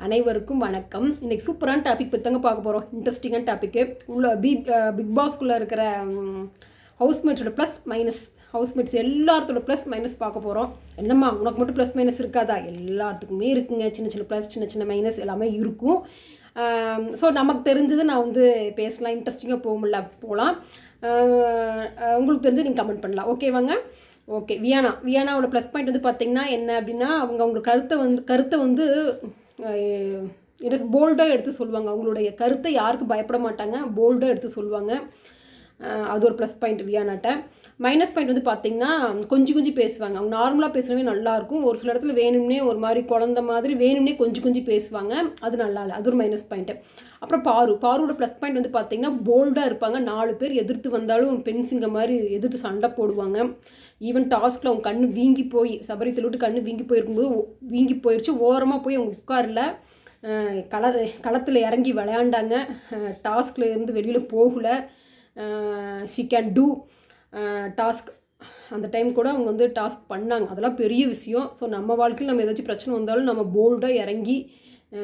அனைவருக்கும் வணக்கம். இன்றைக்கி சூப்பரான டாபிக் பற்றி தாங்க பார்க்க போகிறோம். இன்ட்ரெஸ்டிங்கான டாப்பிக்கு உள்ள பிக் பாஸ்குள்ளே இருக்கிற ஹவுஸ்மேட்ஸோட ப்ளஸ் மைனஸ், ஹவுஸ்மேட்ஸ் எல்லாத்தோட ப்ளஸ் மைனஸ் பார்க்க போகிறோம். என்னம்மா உனக்கு மட்டும் ப்ளஸ் மைனஸ் இருக்காதா? எல்லாத்துக்குமே இருக்குங்க. சின்ன சின்ன ப்ளஸ் சின்ன சின்ன மைனஸ் எல்லாமே இருக்கும். ஸோ நமக்கு தெரிஞ்சது நான் வந்து பேசலாம். இன்ட்ரெஸ்டிங்காக போகலாம். உங்களுக்கு தெரிஞ்சு நீங்கள் கமெண்ட் பண்ணலாம். ஓகேவாங்க? ஓகே. வியானாவோட ப்ளஸ் பாயிண்ட் வந்து பார்த்திங்கன்னா என்ன அப்படின்னா, அவங்க கருத்தை வந்து போல்டாக எடுத்து சொல்லுவாங்க. அவங்களுடைய கருத்தை யாருக்கும் பயப்பட மாட்டாங்க, போல்டாக எடுத்து சொல்லுவாங்க. அது ஒரு ப்ளஸ் பாயிண்ட் வியானாட்ட. மைனஸ் பாயிண்ட் வந்து பார்த்திங்கன்னா கொஞ்சம் பேசுவாங்க. அவங்க நார்மலாக பேசுகிறவே நல்லாயிருக்கும். ஒரு சில இடத்துல வேணும்னே ஒரு மாதிரி குழந்த மாதிரி வேணும்னே கொஞ்சம் பேசுவாங்க. அது நல்லா இல்லை, அது ஒரு மைனஸ் பாயிண்ட்டு. அப்புறம் பாருவோட ப்ளஸ் பாயிண்ட் வந்து பார்த்திங்கன்னா போல்டாக இருப்பாங்க. 4 பேர் எதிர்த்து வந்தாலும் பெண் சிங்கம் மாதிரி எதிர்த்து சண்டை போடுவாங்க. ஈவன் டாஸ்கில் அவங்க கண்ணு வீங்கி போய் சபரித்தில் விட்டு கண்ணு வீங்கி போயிடுச்சு. ஓரமாக போய் அவங்க உட்காரல, களத்தில் இறங்கி விளையாண்டாங்க. டாஸ்கில் இருந்து வெளியில் போகலை. She can do task. அந்த டைம் கூட அவங்க வந்து டாஸ்க் பண்ணாங்க. அதெல்லாம் பெரிய விஷயம். ஸோ நம்ம வாழ்க்கையில் நம்ம ஏதாச்சும் பிரச்சனை வந்தாலும் நம்ம போல்டாக இறங்கி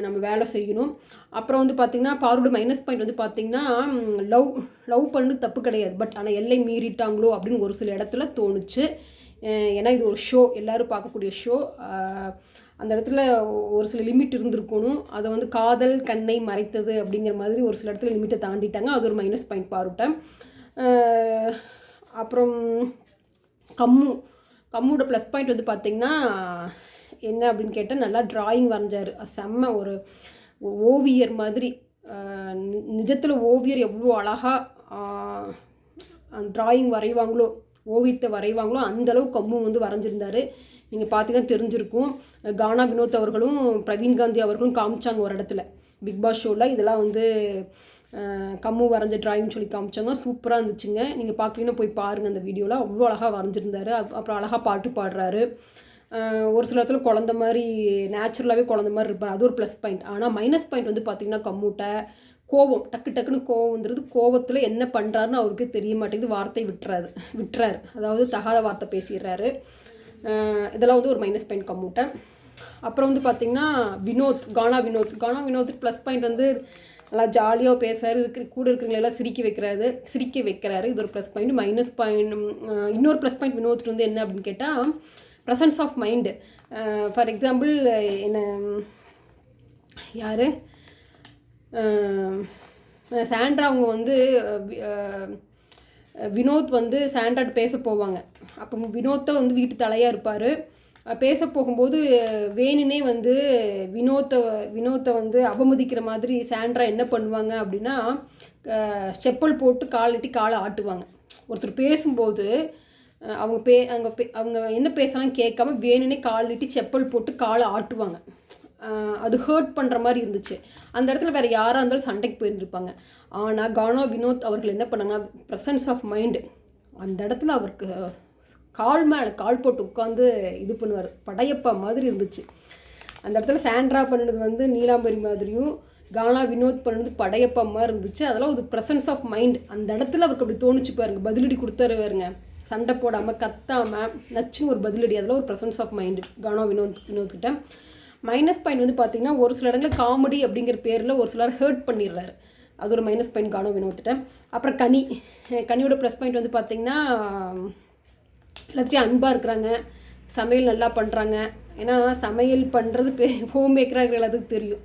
நம்ம வேலை செய்யணும். அப்புறம் வந்து பார்த்திங்கன்னா பாரோட மைனஸ் பாயிண்ட் வந்து பார்த்திங்கன்னா லவ் பண்ணது தப்பு கிடையாது, பட் ஆனால் எல்லை மீறிட்டாங்களோ அப்படின்னு ஒரு சில இடத்துல தோணுச்சு. ஏன்னா இது ஒரு ஷோ, எல்லோரும் பார்க்கக்கூடிய ஷோ. அந்த இடத்துல ஒரு சில லிமிட் இருந்திருக்கணும். அதை வந்து காதல் கண்ணை மறைத்தது அப்படிங்கிற மாதிரி ஒரு சில இடத்துல லிமிட்டை தாண்டிட்டாங்க. அது ஒரு மைனஸ் பாயிண்ட் பாருட்டேன். அப்புறம் கம்முவோட ப்ளஸ் பாயிண்ட் வந்து பார்த்திங்கன்னா என்ன அப்படின்னு கேட்டால், நல்லா ட்ராயிங் வரைஞ்சார். செம்ம ஒரு ஓவியர் மாதிரி. நிஜத்தில் ஓவியர் எவ்வளோ அழகாக ட்ராயிங் ஓவியத்தை வரைவாங்களோ அந்தளவு கம்மு வந்து வரைஞ்சிருந்தார். நீங்கள் பார்த்தீங்கன்னா தெரிஞ்சிருக்கும். கானா வினோத் அவர்களும் பிரவீன் காந்தி அவர்களும் காமிச்சாங்க ஒரு இடத்துல பிக் பாஸ் ஷோவில். இதெல்லாம் வந்து கம்மு வரைஞ்ச ட்ராயிங் சொல்லி காமிச்சாங்க. சூப்பராக இருந்துச்சுங்க. நீங்கள் பார்க்கலன்னா போய் பாருங்கள் அந்த வீடியோவில். அவ்வளோ அழகாக வரைஞ்சிருந்தார். அப்புறம் அழகாக பாட்டு பாடுறாரு. ஒரு சில இடத்துல குழந்த மாதிரி நேச்சுரலாகவே குழந்த மாதிரி இருப்பார். அது ஒரு ப்ளஸ் பாயிண்ட். ஆனால் மைனஸ் பாயிண்ட் வந்து பார்த்திங்கன்னா கம்முட்ட கோவம், டக்குன்னு கோவம் வந்துடுது. கோவத்தில் என்ன பண்ணுறாருன்னு அவருக்கு தெரிய மாட்டேங்குது. வார்த்தை விட்டுறாரு. அதாவது தகாத வார்த்தை பேசிடுறாரு. இதெல்லாம் வந்து ஒரு மைனஸ் பாயிண்ட் கம்முட்ட. அப்புறம் வந்து பார்த்திங்கன்னா கானா வினோத் ப்ளஸ் பாயிண்ட் வந்து நல்லா ஜாலியாக பேசுகிறாரு. கூட இருக்கிறவங்களெல்லாம் சிரிக்க வைக்கிறாரு. இது ஒரு ப்ளஸ் பாயிண்ட். மைனஸ் பாயிண்ட் இன்னொரு ப்ளஸ் பாயிண்ட் வினோத் வந்து என்ன அப்படின்னு கேட்டால் presence of mind. For example என்ன யார் சாண்ட்ரா அவங்க வந்து வினோத் வந்து சாண்ட்ராட்ட பேச போவாங்க. அப்போ வினோத்தை வந்து வீட்டு தலையாக இருப்பார். பேச போகும்போது வேணுனே வந்து வினோத்தை வந்து அவமதிக்கிற மாதிரி சாண்ட்ரா என்ன பண்ணுவாங்க அப்படின்னா, செப்பல் போட்டு காலை ஆட்டுவாங்க. ஒருத்தர் பேசும்போது அவங்க என்ன பேசலாம் கேட்காம வேணுனே நீட்டி செப்பல் போட்டு காலை ஆட்டுவாங்க. அது ஹர்ட் பண்ணுற மாதிரி இருந்துச்சு. அந்த இடத்துல வேறு யாராக இருந்தாலும் சண்டைக்கு போயிருந்துருப்பாங்க. ஆனால் கானா வினோத் அவர்கள் என்ன பண்ணாங்கன்னா ப்ரெசன்ஸ் ஆஃப் மைண்டு. அந்த இடத்துல அவருக்கு கால் மேலே கால் போட்டு உட்காந்து இது பண்ணுவார். படையப்பா மாதிரி இருந்துச்சு. அந்த இடத்துல சாண்ட்ரா பண்ணது வந்து நீலாம்பரி மாதிரியும், கானா வினோத் பண்ணது படையப்பா மாதிரி இருந்துச்சு. அதெல்லாம் ஒரு ப்ரெசன்ஸ் ஆஃப் மைண்ட். அந்த இடத்துல அவருக்கு அப்படி தோணுச்சு பாருங்க. பதிலடி கொடுத்தாரு பாருங்க. சண்டை போடாமல் கத்தாமல் நச்சுன்னு ஒரு பதிலடி. அதெல்லாம் ஒரு ப்ரெசன்ஸ் ஆஃப் மைண்டு கானா வினோத்கிட்ட. மைனஸ் பாயிண்ட் வந்து பார்த்திங்கன்னா ஒரு சில இடங்களில் காமெடி அப்படிங்கிற பேரில் ஒரு சிலர் ஹர்ட் பண்ணிடுறாரு. அது ஒரு மைனஸ் பாயிண்ட் கானா வினோத்கிட்ட. அப்புறம் கனியோட ப்ளஸ் பாயிண்ட் வந்து பார்த்திங்கன்னா எல்லாத்தையும் அன்பாக இருக்கிறாங்க, சமையல் நல்லா பண்ணுறாங்க. ஏன்னா சமையல் பண்ணுறது ஹோம் மேக்கராக இருக்கிற எல்லாத்துக்கும் தெரியும்.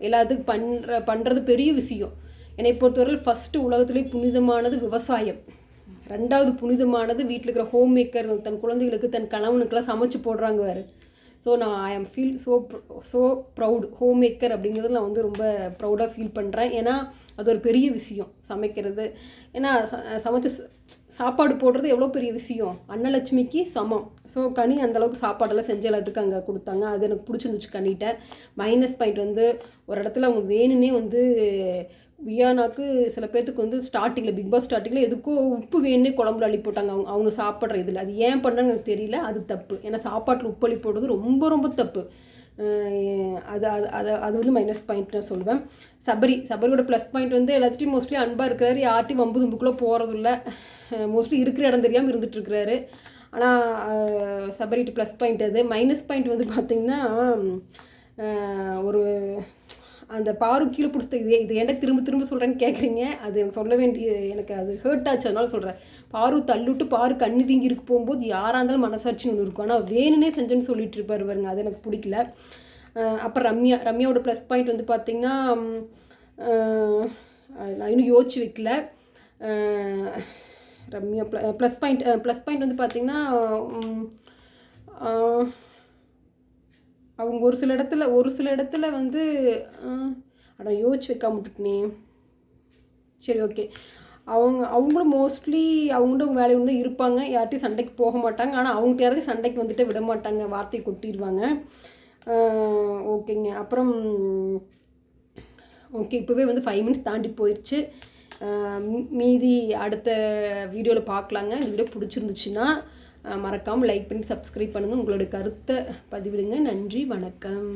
எல்லாத்துக்கும் பண்ணுறது பெரிய விஷயம். என்னை பொறுத்தவரை ஃபஸ்ட்டு உலகத்துலேயே புனிதமானது விவசாயம். 2வது புனிதமானது வீட்டில் இருக்கிற ஹோம் மேக்கர். தன் குழந்தைகளுக்கு தன் கணவனுக்கெல்லாம் சமைச்சு போடுறாங்க வேறு. ஸோ நான் I am feel so proud. Home maker அப்படிங்கிறது நான் வந்து ரொம்ப ப்ரௌடாக ஃபீல் பண்ணுறேன். ஏன்னா அது ஒரு பெரிய விஷயம் சமைக்கிறது. ஏன்னா சமைச்சு சாப்பாடு போடுறது எவ்வளோ பெரிய விஷயம். அன்னலட்சுமிக்கு சமம். ஸோ கனி அந்தளவுக்கு சாப்பாடெல்லாம் செஞ்சு எல்லாத்துக்கும் அங்கே கொடுத்தாங்க. அது எனக்கு பிடிச்சிருந்துச்சு கனிட்ட. மைனஸ் பாயிண்ட் வந்து ஒரு இடத்துல அவங்க வேணும்னே வந்து வியானாக்கு சில பேர்த்துக்கு வந்து ஸ்டார்டிங்கில் பிக் பாஸ் ஸ்டார்டிங்கில் எதுக்கோ உப்பு வேணுன்னே குழம்புல அள்ளி போட்டாங்க. அவங்க சாப்பிட்ற இதில் அது ஏன் பண்ணான்னு எனக்கு தெரியல. அது தப்பு. ஏன்னா சாப்பாட்டில் உப்பு அள்ளி போடுறது ரொம்ப தப்பு. அது வந்து மைனஸ் பாயிண்ட் நான் சொல்லுவேன். சபரியோட ப்ளஸ் பாயிண்ட் வந்து எல்லாத்தையும் மோஸ்ட்லி அன்பாக இருக்கிறாரு. யார்ட்டையும் வம்பு தும்புக்குள்ளே போகிறதில்ல. மோஸ்ட்லி இருக்கிற இடம் தெரியாமல் இருந்துகிட்ருக்கிறாரு. ஆனால் சபரிட்டு ப்ளஸ் பாயிண்ட் அது. மைனஸ் பாயிண்ட் வந்து பார்த்திங்கன்னா ஒரு அந்த பாரு கீழே பிடிச்சது இது ஏன்டா திரும்ப திரும்ப சொல்கிறேன்னு கேட்குறீங்க. அது எனக்கு சொல்ல வேண்டிய எனக்கு அது ஹர்ட் ஆச்சு, அதனால சொல்கிறேன். பாரு தள்ளிவிட்டு பாரு கண்ணு வீங்கி இருக்கு போகும்போது யாராக இருந்தாலும் மனசாட்சின்னு ஒன்று இருக்கும். ஆனால் வேணுனே செஞ்சேன்னு சொல்லிட்டு இருப்பார் பாருங்க, அது எனக்கு பிடிக்கல. அப்புறம் ரம்யாவோட ப்ளஸ் பாயிண்ட் வந்து பார்த்திங்கன்னா, நான் இன்னும் யோசிச்சு வைக்கல. ரம்யா ப்ளஸ் பாயிண்ட் வந்து பார்த்திங்கன்னா, அவங்க ஒரு சில இடத்துல வந்து ஆனால் யோசிச்சு வைக்காம விட்டுட்டுனே. சரி, ஓகே. அவங்களும் மோஸ்ட்லி அவங்களும் வேலையை வந்து இருப்பாங்க, யார்கிட்டையும் சண்டைக்கு போக மாட்டாங்க. ஆனால் அவங்கள்ட்ட யாராவது சண்டைக்கு வந்துட்டு விட மாட்டாங்க, வார்த்தையை கொட்டிடுவாங்க. ஓகேங்க. அப்புறம் ஓகே, இப்போவே வந்து 5 மினிட்ஸ் தாண்டி போயிடுச்சு. மீதி அடுத்த வீடியோவில் பார்க்கலாங்க. இந்த வீடியோ பிடிச்சிருந்துச்சுன்னா மறக்காமல் லைக் பண்ணி சப்ஸ்கிரைப் பண்ணுங்கள். உங்களுடைய கருத்தை பதிவிடுங்க. நன்றி, வணக்கம்.